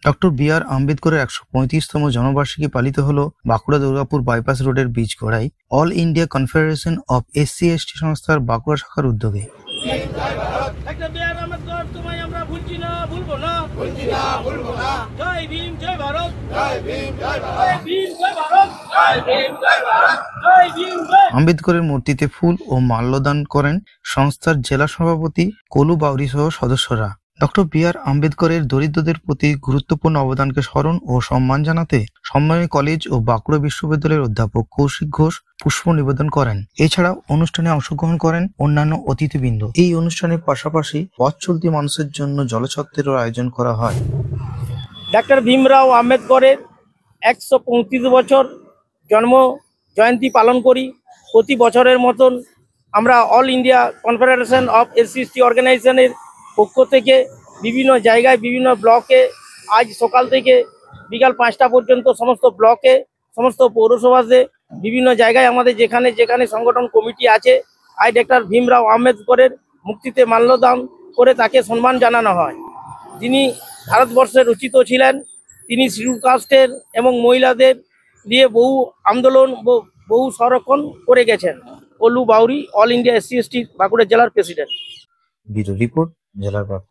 Doctor B আর আম্বেদকরের ১৩৫তম জন্মবার্ষিকী পালিত হলো বাঁকুড়া দুর্গাপুর বাইপাস রোডের বীজগড়ায় all India confederation of SC/ST সংস্থার বাঁকুড়া শাখার উদ্যোগে। আম্বেদকরের মূর্তিতে ফুল ও মাল্যদান করেন সংস্থার জেলা সভাপতি কলু বাউরি সহ সদস্যরা। ডক্টর বি আর আম্বেদকরের দরিদ্রদের প্রতি গুরুত্বপূর্ণ অবদানকে স্মরণ ও সম্মান জানাতে সম্মানী কলেজ ও বাঁকুড়া বিশ্ববিদ্যালয়ের অধ্যাপক কৌশিক ঘোষ পুষ্প নিবেদন করেন। এছাড়াও অনুষ্ঠানে অংশগ্রহণ করেন অন্যান্য অতিথিবৃন্দ। এই অনুষ্ঠানের পাশাপাশি পথ চলতি মানুষের জন্য জলছত্রেরও আয়োজন করা হয়। ডক্টর ভীমরাও আম্বেদকরের ১৩৫ বছর জন্ম জয়ন্তী পালন করি। প্রতি বছরের মতন আমরা all India confederation of SC/ST অর্গানাইজেশনের পক্ষ থেকে বিভিন্ন জায়গায় বিভিন্ন ব্লকে আজ সকাল থেকে বিকাল ৫টা পর্যন্ত সমস্ত ব্লকে সমস্ত পৌরসভাতে বিভিন্ন জায়গায় আমাদের যেখানে যেখানে সংগঠন কমিটি আছে আজ ডক্টর ভীমরাও আম্বেদকরের মুক্তিতে মাল্যদান করে তাকে সম্মান জানানো হয়। তিনি ভারতবর্ষের রচিত ছিলেন। তিনি শিডিউল কাস্টের এবং মহিলাদের নিয়ে বহু আন্দোলন বহু সংরক্ষণ করে গেছেন। কলু Bauri, all India SC/ST Bankura জেলার প্রেসিডেন্ট। ব্যুরো রিপোর্ট, জেলার বার্তা।